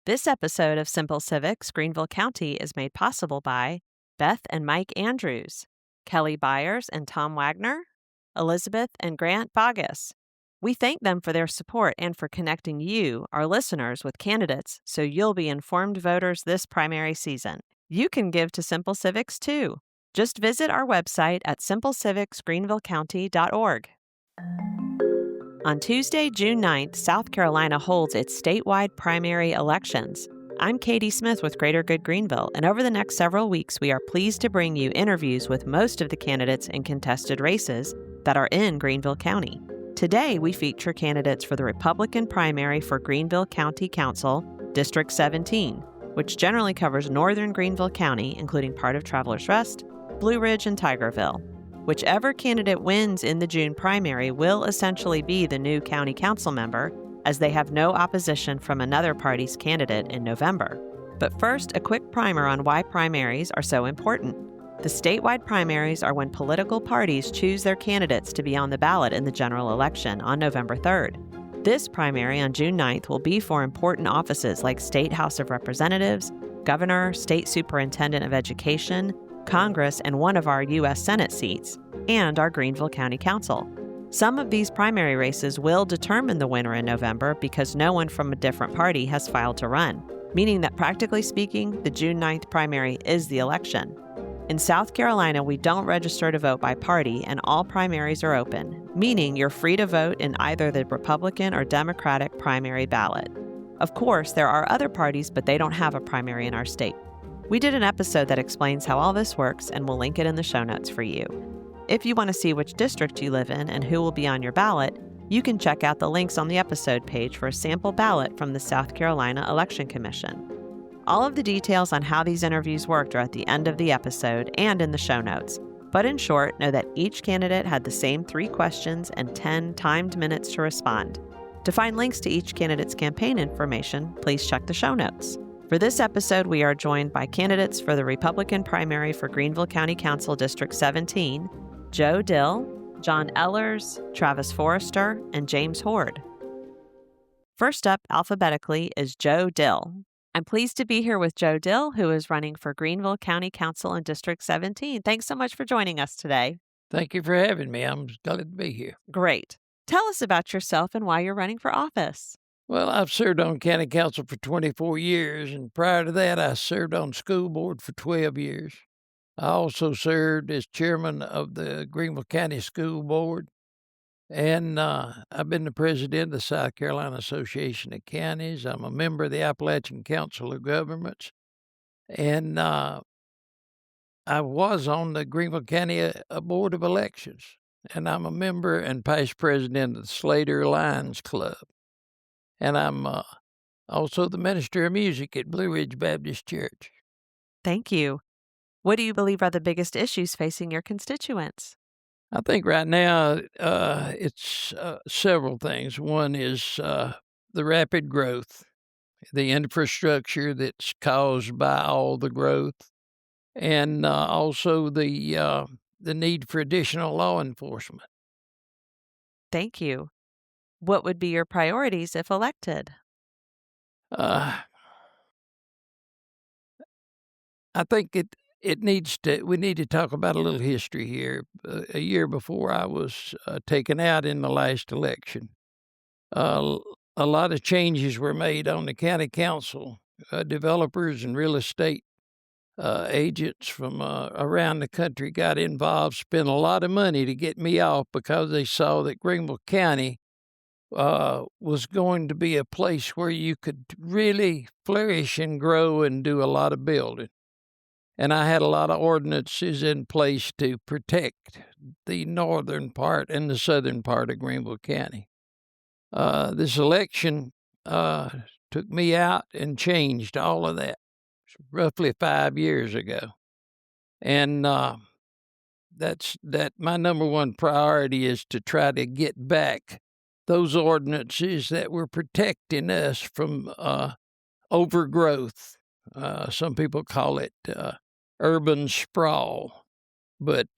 This episode of Simple Civics Greenville County is made possible by Beth and Mike Andrews, Kelly Byers and Tom Wagner, Elizabeth and Grant Bogus. We thank them for their support and for connecting you, our listeners, with candidates so you'll be informed voters this primary season. You can give to Simple Civics too. Just visit our website at simplecivicsgreenvillecounty.org. On Tuesday, June 9th, South Carolina holds its statewide primary elections. I'm Katie Smith with Greater Good Greenville, and over the next several weeks, we are pleased to bring you interviews with most of the candidates in contested races that are in Greenville County. Today, we feature candidates for the Republican primary for Greenville County Council, District 17, which generally covers northern Greenville County, including part of Travelers Rest, Blue Ridge, and Tigerville. Whichever candidate wins in the June primary will essentially be the new county council member, as they have no opposition from another party's candidate in November. But first, a quick primer on why primaries are so important. The statewide primaries are when political parties choose their candidates to be on the ballot in the general election on November 3rd. This primary on June 9th will be for important offices like State House of Representatives, Governor, State Superintendent of Education, Congress, and one of our U.S. Senate seats, and our Greenville County Council. Some of these primary races will determine the winner in November because no one from a different party has filed to run, meaning that practically speaking, the June 9th primary is the election. In South Carolina, we don't register to vote by party, and all primaries are open, meaning you're free to vote in either the Republican or Democratic primary ballot. Of course, there are other parties, but they don't have a primary in our state. We did an episode that explains how all this works, and we'll link it in the show notes for you. If you want to see which district you live in and who will be on your ballot, you can check out the links on the episode page for a sample ballot from the South Carolina Election Commission. All of the details on how these interviews worked are at the end of the episode and in the show notes. But in short, know that each candidate had the same 3 questions and 10 timed minutes to respond. To find links to each candidate's campaign information, please check the show notes. For this episode, we are joined by candidates for the Republican primary for Greenville County Council District 17, Joe Dill, John Ehlers, Travis Forrester, and James Hoard. First up, alphabetically, is Joe Dill. I'm pleased to be here with Joe Dill, who is running for Greenville County Council in District 17. Thanks so much for joining us today. Thank you for having me. I'm glad to be here. Great. Tell us about yourself and why you're running for office. Well, I've served on county council for 24 years, and prior to that, I served on school board for 12 years. I also served as chairman of the Greenville County School Board, and I've been the president of the South Carolina Association of Counties. I'm a member of the Appalachian Council of Governments, and I was on the Greenville County Board of Elections, and I'm a member and past president of the Slater Lions Club. And I'm also the minister of music at Blue Ridge Baptist Church. Thank you. What do you believe are the biggest issues facing your constituents? I think right now it's several things. One is the rapid growth, the infrastructure that's caused by all the growth, and also the need for additional law enforcement. Thank you. What would be your priorities if elected? I think we need to talk about a little history here. A year before I was taken out in the last election, a lot of changes were made on the county council. Developers and real estate agents from around the country got involved, spent a lot of money to get me off because they saw that Greenville County was going to be a place where you could really flourish and grow and do a lot of building. And I had a lot of ordinances in place to protect the northern part and the southern part of Greenville County. This election took me out and changed all of that roughly 5 years ago. And that's my number one priority is to try to get back those ordinances that were protecting us from overgrowth. Some people call it urban sprawl. But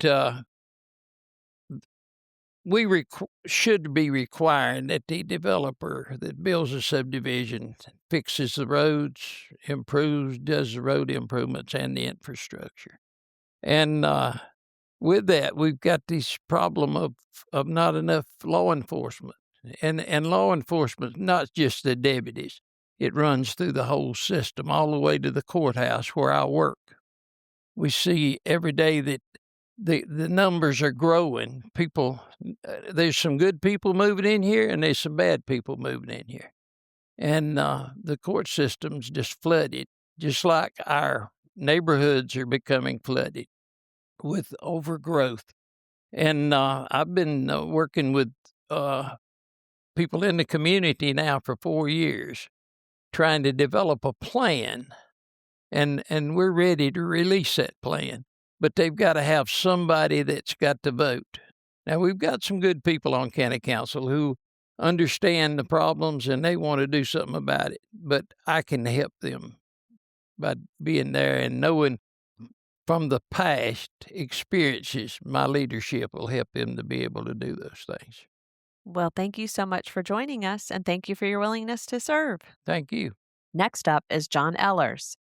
should be requiring that the developer that builds a subdivision fixes the roads, does the road improvements and the infrastructure. And with that, we've got this problem of not enough law enforcement. And law enforcement, not just the deputies. It runs through the whole system, all the way to the courthouse where I work. We see every day that the numbers are growing. People, there's some good people moving in here, and there's some bad people moving in here. And the court system's just flooded, just like our neighborhoods are becoming flooded with overgrowth. And I've been working with people in the community now for 4 years, trying to develop a plan, and we're ready to release that plan. But they've got to have somebody that's got to vote. Now, we've got some good people on county council who understand the problems and they want to do something about it, but I can help them by being there and knowing from the past experiences, my leadership will help them to be able to do those things. Well, thank you so much for joining us, and thank you for your willingness to serve. Thank you. Next up is John Ehlers.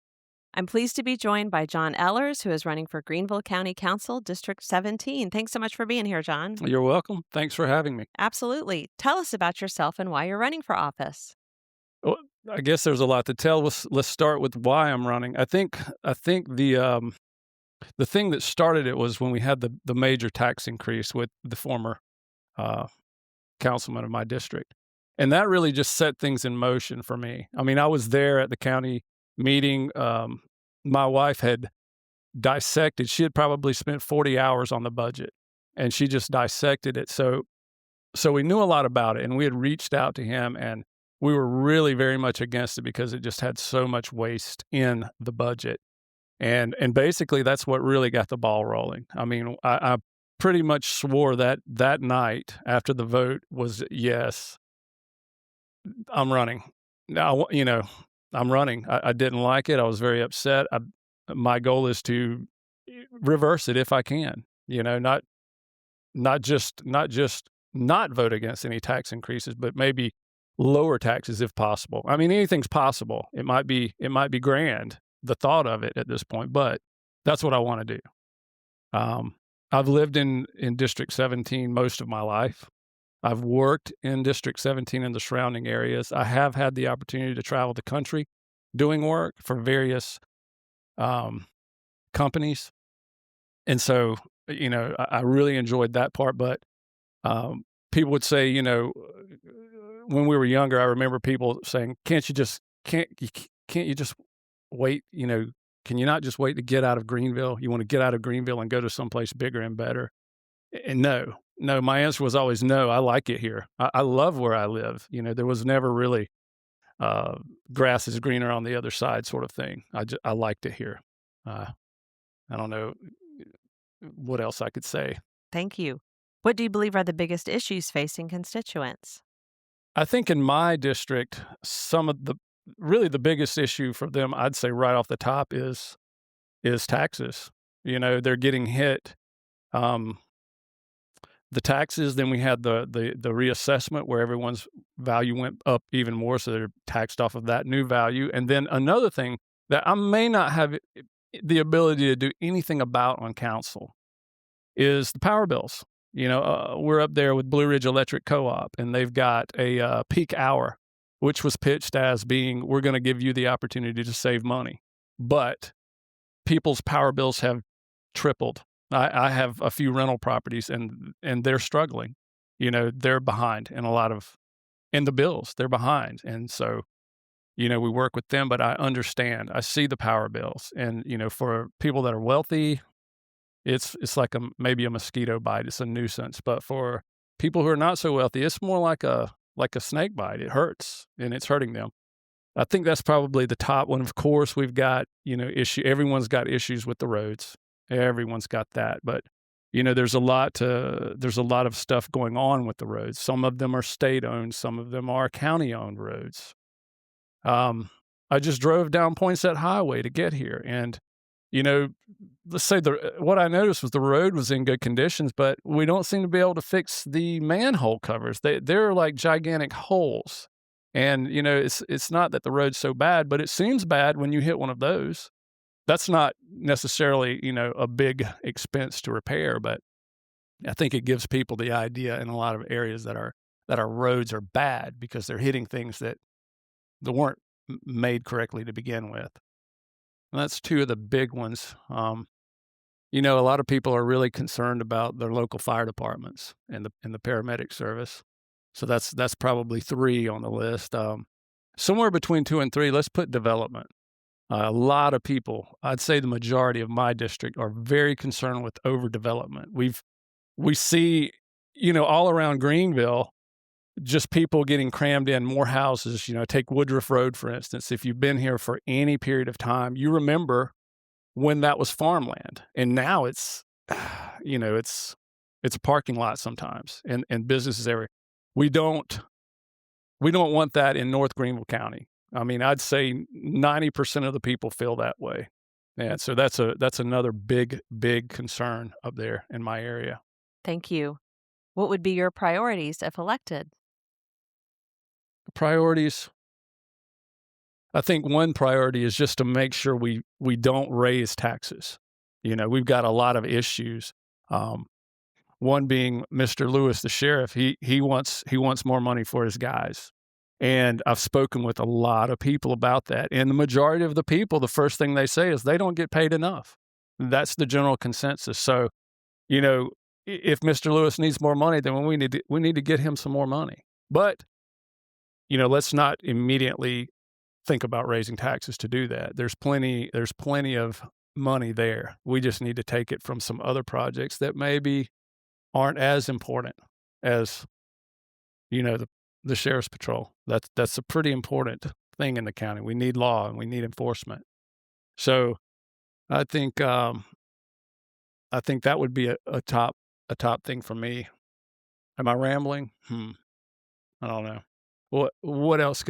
I'm pleased to be joined by John Ehlers, who is running for Greenville County Council, District 17. Thanks so much for being here, John. You're welcome. Thanks for having me. Absolutely. Tell us about yourself and why you're running for office. Well, I guess there's a lot to tell. Let's start with why I'm running. I think the thing that started it was when we had the major tax increase with the former councilman of my district. And that really just set things in motion for me. I mean, I was there at the county meeting. My wife had dissected. She had probably spent 40 hours on the budget, and she just dissected it. So we knew a lot about it, and we had reached out to him, and we were really very much against it because it just had so much waste in the budget. And basically that's what really got the ball rolling. I mean, I pretty much swore that night after the vote was yes, I'm running. Now, I'm running. I didn't like it. I was very upset. My goal is to reverse it if I can, not just not vote against any tax increases, but maybe lower taxes if possible. I mean, anything's possible. It might be grand, the thought of it at this point, but that's what I want to do. I've lived in District 17 most of my life. I've worked in District 17 and the surrounding areas. I have had the opportunity to travel the country doing work for various companies. And so, I really enjoyed that part. But people would say, when we were younger, I remember people saying, can't you just wait, can you not just wait to get out of Greenville? You want to get out of Greenville and go to someplace bigger and better? And no, my answer was always no. I like it here. I love where I live. There was never really grass is greener on the other side sort of thing. I liked it here. I don't know what else I could say. Thank you. What do you believe are the biggest issues facing constituents? I think in my district, the biggest issue for them, I'd say right off the top is taxes. They're getting hit. The taxes, then we had the reassessment where everyone's value went up even more, so they're taxed off of that new value. And then another thing that I may not have the ability to do anything about on council is the power bills. We're up there with Blue Ridge Electric Co-op, and they've got a peak hour, which was pitched as being, we're going to give you the opportunity to save money. But people's power bills have tripled. I have a few rental properties, and they're struggling. They're behind in the bills. They're behind. And so, we work with them, but I understand. I see the power bills. And, for people that are wealthy, it's like maybe a mosquito bite. It's a nuisance. But for people who are not so wealthy, it's more like a snake bite. It hurts, and it's hurting them. I think that's probably the top one. Of course, we've got, everyone's got issues with the roads. Everyone's got that. But, there's a lot of stuff going on with the roads. Some of them are state-owned. Some of them are county-owned roads. I just drove down Poinsett Highway to get here, and you know, let's say what I noticed was the road was in good conditions, but we don't seem to be able to fix the manhole covers. They're like gigantic holes. And, you know, it's not that the road's so bad, but it seems bad when you hit one of those. That's not necessarily, you know, a big expense to repair, but I think it gives people the idea in a lot of areas that our roads are bad because they're hitting things that weren't made correctly to begin with. And that's two of the big ones. You know, a lot of people are really concerned about their local fire departments and the paramedic service. So that's probably 3 on the list. Somewhere between 2 and 3, let's put development. A lot of people, I'd say the majority of my district, are very concerned with overdevelopment. We see, you know, all around Greenville, just people getting crammed in, more houses. You know, take Woodruff Road, for instance. If you've been here for any period of time, you remember when that was farmland. And now it's, you know, it's a parking lot sometimes and businesses everywhere. We don't want that in North Greenville County. I mean, I'd say 90% of the people feel that way. And so that's another big concern up there in my area. Thank you. What would be your priorities if elected? Priorities. I think one priority is just to make sure we don't raise taxes. You know, we've got a lot of issues. One being Mr. Lewis, the sheriff. He wants more money for his guys. And I've spoken with a lot of people about that. And the majority of the people, the first thing they say is they don't get paid enough. That's the general consensus. So, you know, if Mr. Lewis needs more money, then we need to get him some more money. But, you know, let's not immediately think about raising taxes to do that. There's plenty of money there. We just need to take it from some other projects that maybe aren't as important as, you know, the sheriff's patrol. That's a pretty important thing in the county. We need law and we need enforcement. So I think that would be a top thing for me. Am I rambling? I don't know. What else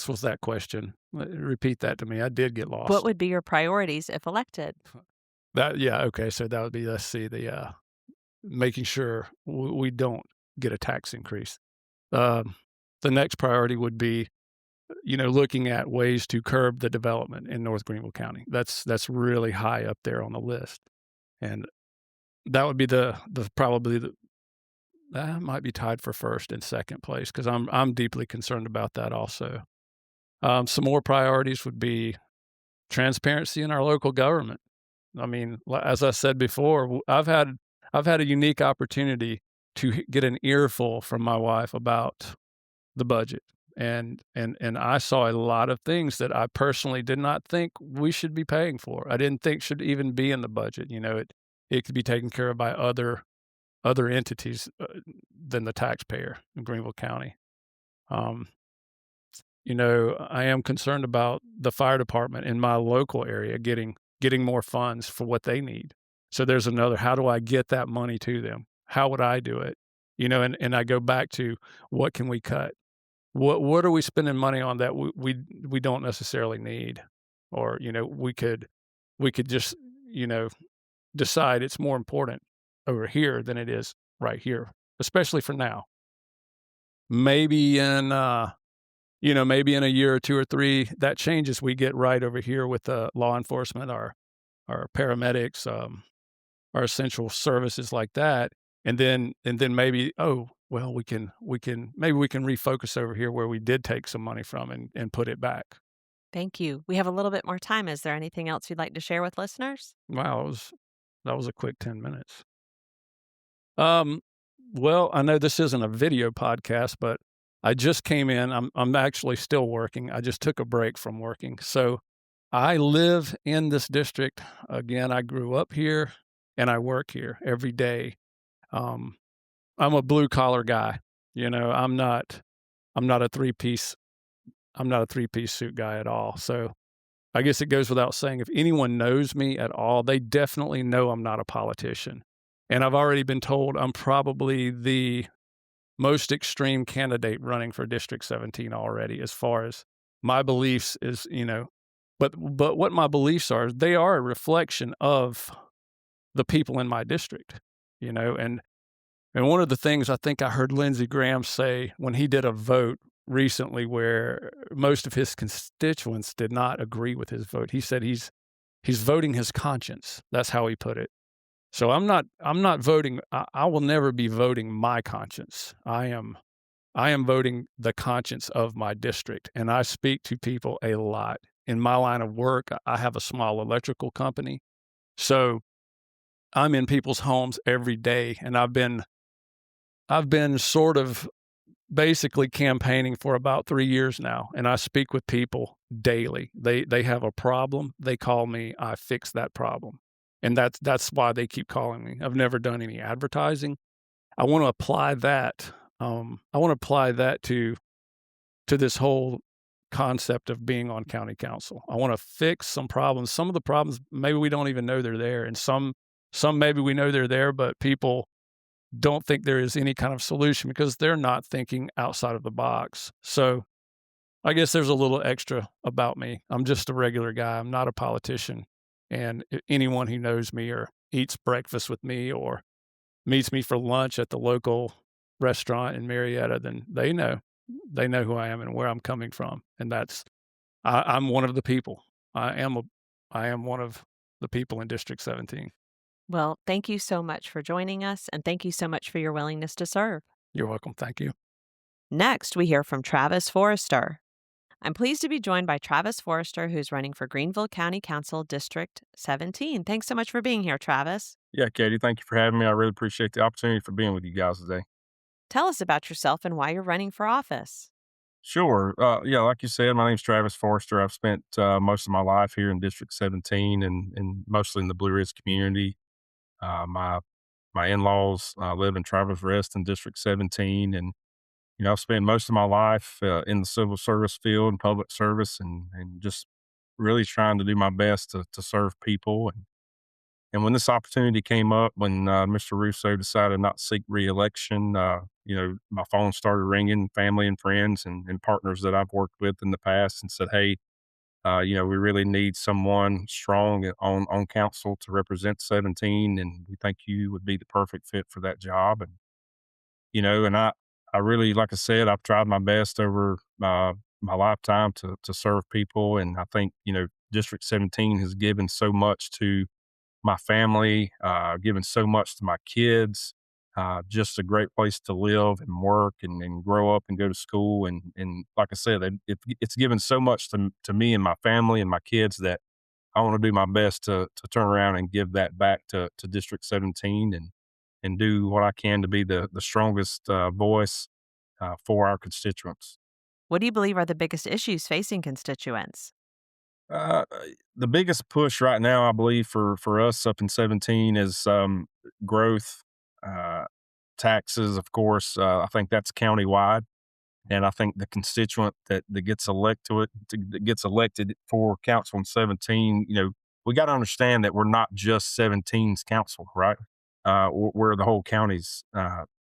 was that question? Repeat that to me. I did get lost. What would be your priorities if elected? Okay. So that would be, let's see, making sure we don't get a tax increase. The next priority would be, you know, looking at ways to curb the development in North Greenville County. That's really high up there on the list. And that would be that might be tied for first and second place because I'm deeply concerned about that also. Some more priorities would be transparency in our local government. I mean, as I said before, I've had a unique opportunity to get an earful from my wife about the budget. And I saw a lot of things that I personally did not think we should be paying for. I didn't think should even be in the budget. You know, it could be taken care of by other entities than the taxpayer in Greenville County. You know, I am concerned about the fire department in my local area getting more funds for what they need. So there's another, how do I get that money to them? How would I do it? You know, and I go back to what can we cut? What are we spending money on that we don't necessarily need? Or, you know, we could just, you know, decide it's more important over here than it is right here, especially for now. Maybe in maybe in a year or 2 or 3, that changes. We get right over here with law enforcement, our paramedics, our essential services like that, and then maybe we can refocus over here where we did take some money from and put it back. Thank you. We have a little bit more time. Is there anything else you'd like to share with listeners? Wow, that was a quick 10 minutes. Well, I know this isn't a video podcast, but I just came in. I'm actually still working. I just took a break from working. So I live in this district. Again, I grew up here and I work here every day. I'm a blue collar guy. You know, I'm not a three-piece suit guy at all. So I guess it goes without saying, if anyone knows me at all, they definitely know I'm not a politician. And I've already been told I'm probably the most extreme candidate running for District 17 already, as far as my beliefs is, you know, But what my beliefs are, they are a reflection of the people in my district, you know, and one of the things I think I heard Lindsey Graham say when he did a vote recently where most of his constituents did not agree with his vote, he said he's voting his conscience. That's how he put it. So I'm not voting. I will never be voting my conscience. I am voting the conscience of my district, and I speak to people a lot. In my line of work, I have a small electrical company, so I'm in people's homes every day, and I've been sort of basically campaigning for about 3 years now, and I speak with people daily. They have a problem, they call me, I fix that problem, and that's why they keep calling me. I've never done any advertising. I wanna apply that, to this whole concept of being on county council. I wanna fix some problems. Some of the problems, maybe we don't even know they're there, and some maybe we know they're there, but people don't think there is any kind of solution because they're not thinking outside of the box. So, I guess there's a little extra about me. I'm just a regular guy. I'm not a politician, and anyone who knows me or eats breakfast with me or meets me for lunch at the local restaurant in Marietta, then they know who I am and where I'm coming from, and I'm one of the people. I am one of the people in District 17. Well, thank you so much for joining us, and thank you so much for your willingness to serve. You're welcome. Thank you. Next, we hear from Travis Forrester. I'm pleased to be joined by Travis Forrester, who's running for Greenville County Council District 17. Thanks so much for being here, Travis. Yeah, Katie, thank you for having me. I really appreciate the opportunity for being with you guys today. Tell us about yourself and why you're running for office. Sure. Yeah, like you said, my name's Travis Forrester. I've spent most of my life here in District 17 and mostly in the Blue Ridge community. My in-laws live in Travis Rest in District 17, and I've spent most of my life in the civil service field and public service, and just really trying to do my best to serve people. And when this opportunity came up, when Mr. Russo decided not to seek reelection, my phone started ringing, family and friends and partners that I've worked with in the past, and said, "Hey, we really need someone strong on council to represent 17, and we think you would be the perfect fit for that job." And I really, like I said, I've tried my best over my lifetime to serve people, and I think District 17 has given so much to my family, given so much to my kids, just a great place to live and work and grow up and go to school. And like I said, it's given so much to me and my family and my kids that I want to do my best to turn around and give that back to District 17 and do what I can to be the strongest voice for our constituents. What do you believe are the biggest issues facing constituents? Uh, the biggest push right now, I believe, for us up in 17 is growth, uh, taxes. Of course, I think that's countywide, and I think the constituent that gets that gets elected for council in 17. We got to understand that we're not just 17's council, right? We're the whole county's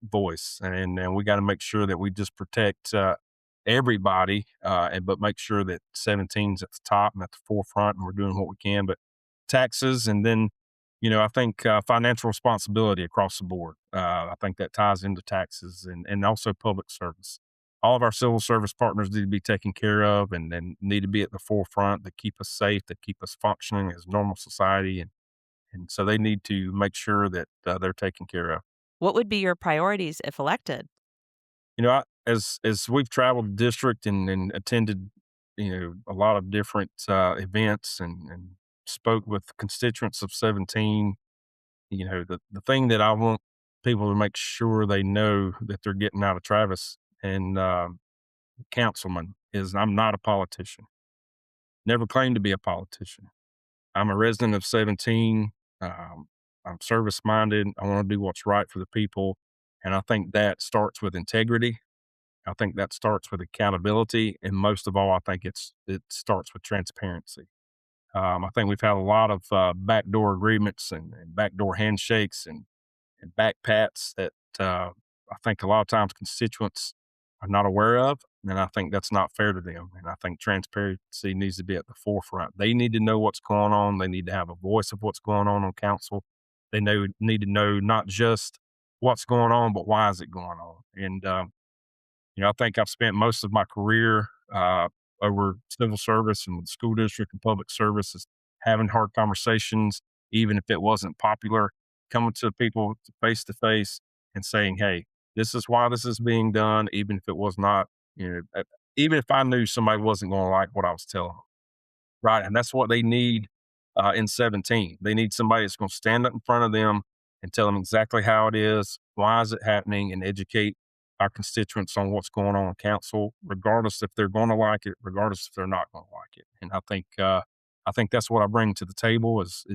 voice, and we got to make sure that we just protect everybody, but make sure that 17's at the top and at the forefront, and we're doing what we can. But taxes, and then I think financial responsibility across the board. I think that ties into taxes and also public service. All of our civil service partners need to be taken care of and need to be at the forefront to keep us safe, to keep us functioning as normal society, and so they need to make sure that they're taken care of. What would be your priorities if elected? As we've traveled the district and attended, a lot of different events and spoke with constituents of 17, the thing that I want people to make sure they know that they're getting out of Travis and councilman is I'm not a politician. Never claimed to be a politician. I'm a resident of 17. I'm service minded. I want to do what's right for the people. And I think that starts with integrity. I think that starts with accountability, and most of all, I think it starts with transparency. I think we've had a lot of backdoor agreements and backdoor handshakes and back pats that I think a lot of times constituents are not aware of, And I think that's not fair to them. And I think transparency needs to be at the forefront. They need to know what's going on. They need to have a voice of what's going on council. They need to know not just what's going on, but why is it going on. And I think I've spent most of my career over civil service and with the school district and public services, having hard conversations, even if it wasn't popular, coming to people face to face and saying, "Hey, this is why this is being done," even if it was not, even if I knew somebody wasn't going to like what I was telling them. Right, and that's what they need in 17. They need somebody that's going to stand up in front of them and tell them exactly how it is, why is it happening, and educate our constituents on what's going on in council, regardless if they're going to like it, regardless if they're not going to like it. And I think that's what I bring to the table is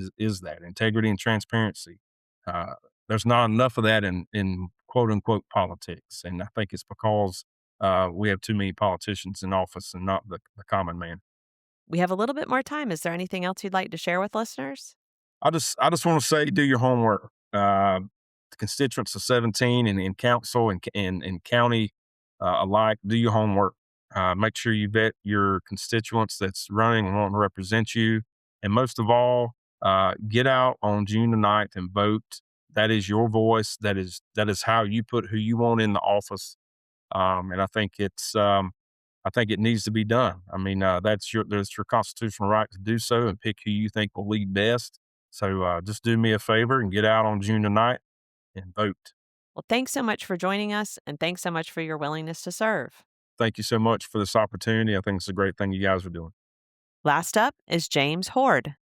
that integrity and transparency. Uh, there's not enough of that in quote unquote politics, and I think it's because we have too many politicians in office and not the common man. We have a little bit more time. Is there anything else you'd like to share with listeners? I just want to say, do your homework. The constituents of 17 and in council and county alike, do your homework. Make sure you vet your constituents that's running and wanting to represent you. And most of all, get out on June the 9th and vote. That is your voice. That is how you put who you want in the office. And I think it needs to be done. I mean, that's your constitutional right to do so and pick who you think will lead best. So just do me a favor and get out on June the 9th and vote. Well, thanks so much for joining us, and thanks so much for your willingness to serve. Thank you so much for this opportunity. I think it's a great thing you guys are doing. Last up is James Hoard.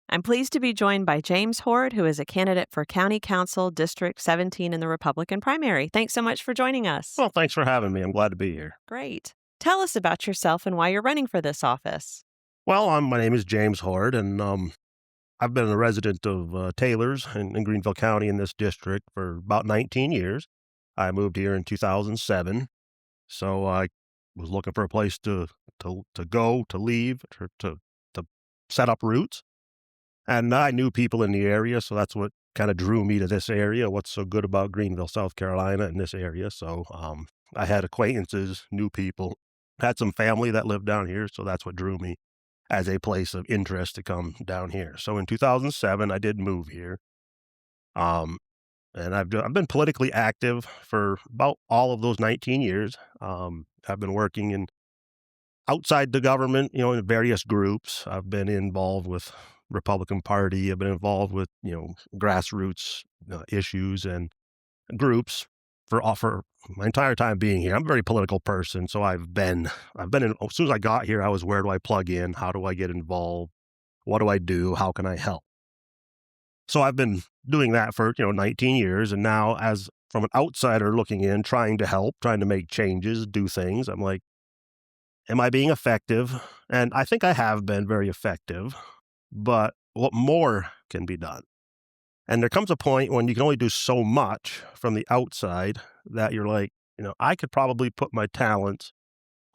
I'm pleased to be joined by James Hoard, who is a candidate for County Council District 17 in the Republican primary. Thanks so much for joining us. Well, thanks for having me. I'm glad to be here. Great. Tell us about yourself and why you're running for this office. Well, my name is James Hoard, and I've been a resident of Taylor's in Greenville County in this district for about 19 years. I moved here in 2007, so I was looking for a place to go, to leave, to set up roots. And I knew people in the area, so that's what kind of drew me to this area. What's so good about Greenville, South Carolina, in this area? So I had acquaintances, knew people, had some family that lived down here, so that's what drew me as a place of interest to come down here. So in 2007, I did move here, and I've been politically active for about all of those 19 years. I've been working outside the government, in various groups. I've been involved with Republican Party. I've been involved with, grassroots issues and groups for my entire time being here. I'm a very political person, so I've been in, as soon as I got here, I was, where do I plug in? How do I get involved? What do I do? How can I help? So I've been doing that for, 19 years. And now, as from an outsider looking in, trying to help, trying to make changes, do things, I'm like, am I being effective? And I think I have been very effective, but what more can be done? And there comes a point when you can only do so much from the outside that you're like, I could probably put my talents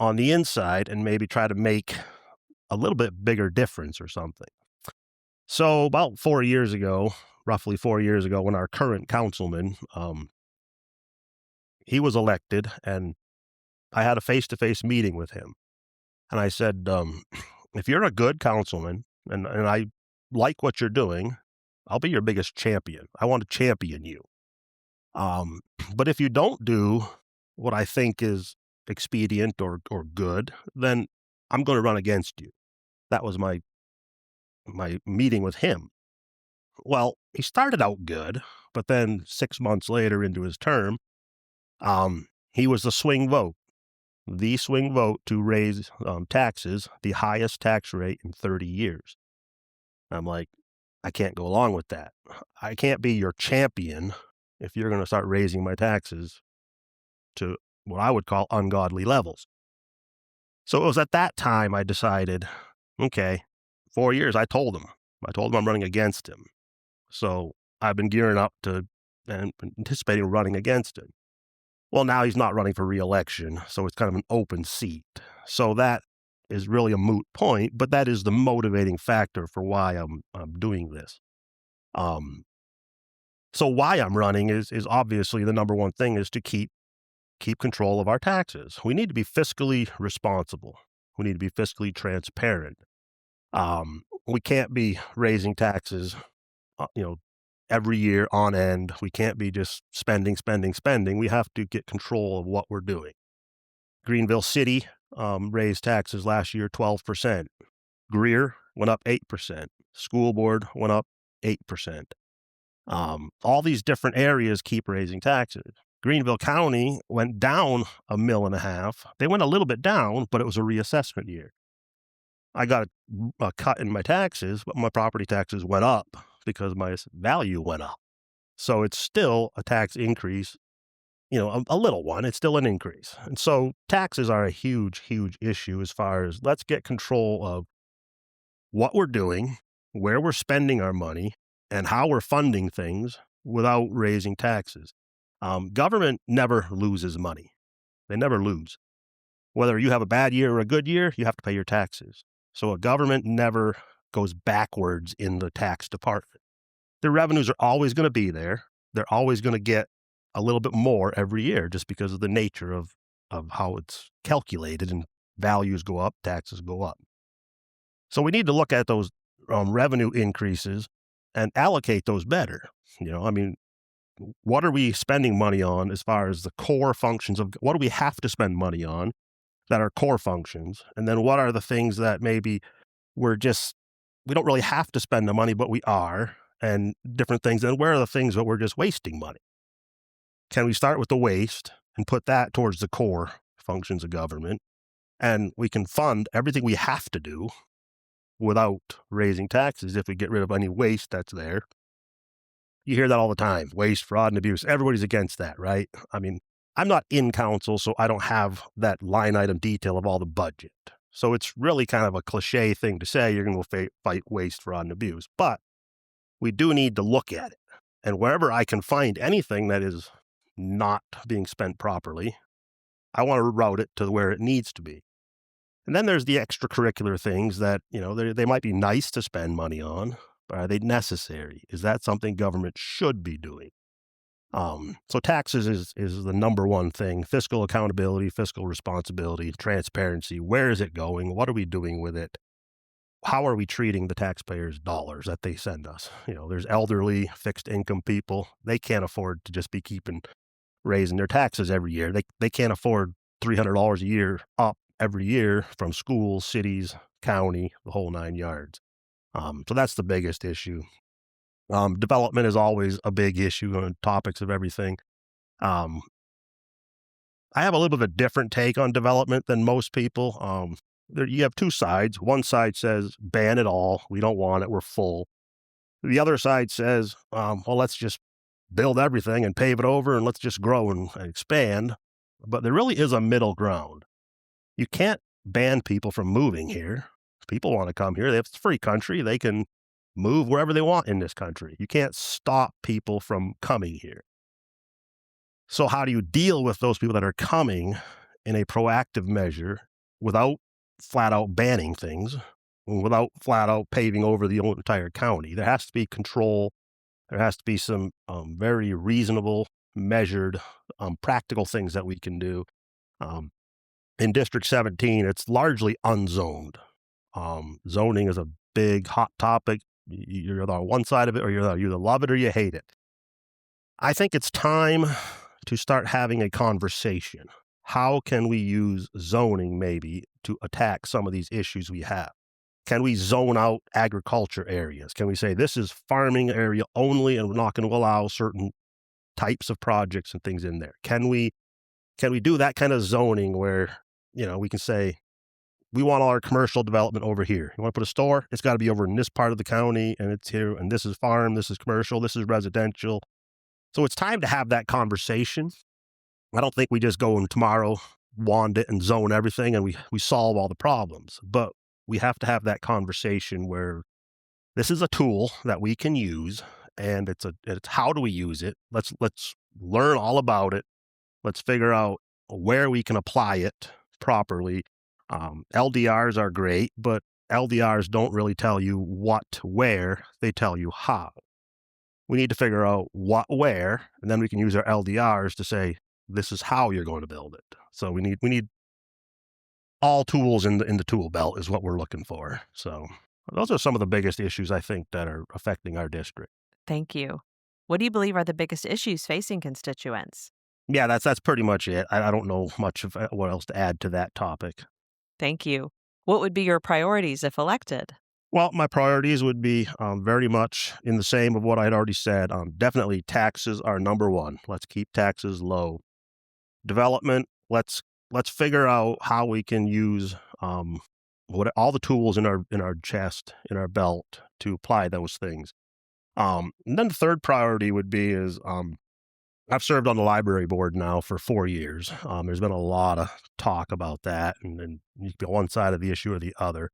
on the inside and maybe try to make a little bit bigger difference or something. So about 4 years ago, roughly 4 years ago, when our current councilman, he was elected, and I had a face-to-face meeting with him. And I said, if you're a good councilman and I like what you're doing, I'll be your biggest champion. I want to champion you. But if you don't do what I think is expedient or good, then I'm going to run against you. That was my meeting with him. Well, he started out good, but then 6 months later into his term, he was the swing vote to raise taxes, the highest tax rate in 30 years. I'm like, I can't go along with that. I can't be your champion if you're going to start raising my taxes to what I would call ungodly levels. So it was at that time I decided, okay, 4 years, I told him I'm running against him. So I've been gearing up to and anticipating running against him. Well, now he's not running for re-election, so it's kind of an open seat. So that is really a moot point, but that is the motivating factor for why I'm doing this. So why I'm running is obviously the number one thing is to keep keep control of our taxes. We need to be fiscally responsible. We need to be fiscally transparent. We can't be raising taxes, every year on end. We can't be just spending. We have to get control of what we're doing. Greenville City raised taxes last year 12%. Greer went up 8%. School board went up 8%. All these different areas keep raising taxes. Greenville County went down $1.5 million. They went a little bit down, but it was a reassessment year. I got a cut in my taxes, but my property taxes went up because my value went up. So it's still a tax increase, a little one. It's still an increase. And so taxes are a huge, huge issue as far as let's get control of what we're doing, where we're spending our money, and how we're funding things without raising taxes. Government never loses money. They never lose. Whether you have a bad year or a good year, you have to pay your taxes. So a government never goes backwards in the tax department. Their revenues are always going to be there. They're always going to get a little bit more every year just because of the nature of how it's calculated, and values go up, taxes go up. So we need to look at those revenue increases and allocate those better. What are we spending money on as far as the core functions of what do we have to spend money on that are core functions? And then what are the things that maybe we don't really have to spend the money, but we are, and different things. And where are the things that we're just wasting money? Can we start with the waste and put that towards the core functions of government? And we can fund everything we have to do without raising taxes if we get rid of any waste that's there. You hear that all the time, waste, fraud, and abuse. Everybody's against that, right? I'm not in council, so I don't have that line item detail of all the budget. So it's really kind of a cliche thing to say, you're going to fight waste, fraud, and abuse. But we do need to look at it. And wherever I can find anything that is not being spent properly, I want to route it to where it needs to be. And then there's the extracurricular things that, they might be nice to spend money on, but are they necessary? Is that something government should be doing? So taxes is the number one thing. Fiscal accountability, fiscal responsibility, transparency. Where is it going? What are we doing with it? How are we treating the taxpayers' dollars that they send us? There's elderly, fixed income people. They can't afford to just be raising their taxes every year. They can't afford $300 a year up every year from schools, cities, county, the whole 9 yards. So that's the biggest issue. Development is always a big issue on topics of everything. I have a little bit of a different take on development than most people. You have two sides. One side says, ban it all. We don't want it. We're full. The other side says, let's just build everything and pave it over and let's just grow and expand. But there really is a middle ground. You can't ban people from moving here. If people want to come here. It's a free country. They can move wherever they want in this country. You can't stop people from coming here. So how do you deal with those people that are coming in a proactive measure without flat out banning things, without flat out paving over the entire county? There has to be control. There has to be some very reasonable, measured, practical things that we can do. In District 17, it's largely unzoned. Zoning is a big, hot topic. You're on one side of it, or you either love it or you hate it. I think it's time to start having a conversation. How can we use zoning maybe to attack some of these issues we have? Can we zone out agriculture areas? Can we say this is farming area only and we're not going to allow certain types of projects and things in there? Can we do that kind of zoning where, we can say, we want all our commercial development over here. You want to put a store? It's got to be over in this part of the county, and it's here, and this is farm, this is commercial, this is residential. So it's time to have that conversation. I don't think we just go and tomorrow wand it and zone everything and we solve all the problems. But we have to have that conversation where this is a tool that we can use, and it's how do we use it? Let's learn all about it. Let's figure out where we can apply it properly. LDRs are great, but LDRs don't really tell you where, they tell you how. We need to figure out where, and then we can use our LDRs to say, this is how you're going to build it. So we need all tools in the tool belt is what we're looking for. So those are some of the biggest issues I think that are affecting our district. Thank you. What do you believe are the biggest issues facing constituents? Yeah, that's pretty much it. I don't know much of what else to add to that topic. Thank you. What would be your priorities if elected? Well, my priorities would be very much in the same of what I had already said. Definitely taxes are number one. Let's keep taxes low. Development, let's figure out how we can use all the tools in our chest, in our belt to apply those things. And then the third priority would be is I've served on the library board now for 4 years. There's been a lot of talk about that, and you can be on one side of the issue or the other.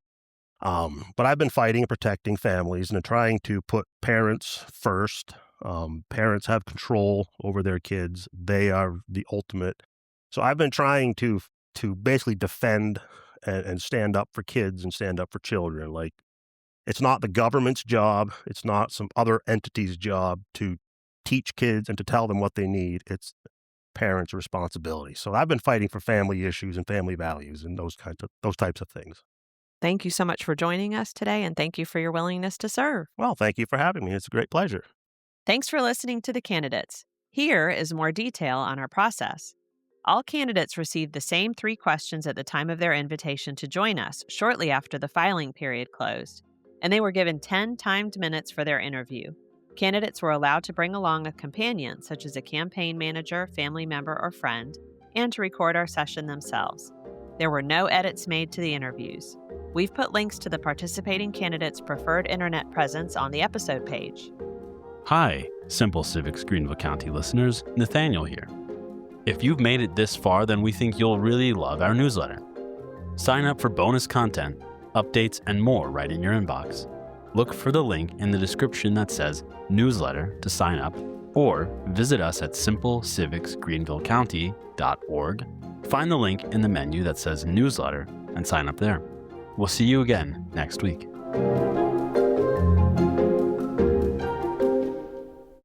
But I've been fighting and protecting families and trying to put parents first. Parents have control over their kids. They are the ultimate. So I've been trying to basically defend and stand up for kids and stand up for children. Like, it's not the government's job. It's not some other entity's job to teach kids and to tell them what they need. It's parents' responsibility. So I've been fighting for family issues and family values and those types of things. Thank you so much for joining us today, and thank you for your willingness to serve. Well, thank you for having me. It's a great pleasure. Thanks for listening to the candidates. Here is more detail on our process. All candidates received the same 3 questions at the time of their invitation to join us shortly after the filing period closed, and they were given 10 timed minutes for their interview. Candidates were allowed to bring along a companion, such as a campaign manager, family member, or friend, and to record our session themselves. There were no edits made to the interviews. We've put links to the participating candidates' preferred internet presence on the episode page. Hi, Simple Civics Greenville County listeners, Nathaniel here. If you've made it this far, then we think you'll really love our newsletter. Sign up for bonus content, updates, and more right in your inbox. Look for the link in the description that says newsletter to sign up, or visit us at simplecivicsgreenvillecounty.org. Find the link in the menu that says newsletter and sign up there. We'll see you again next week.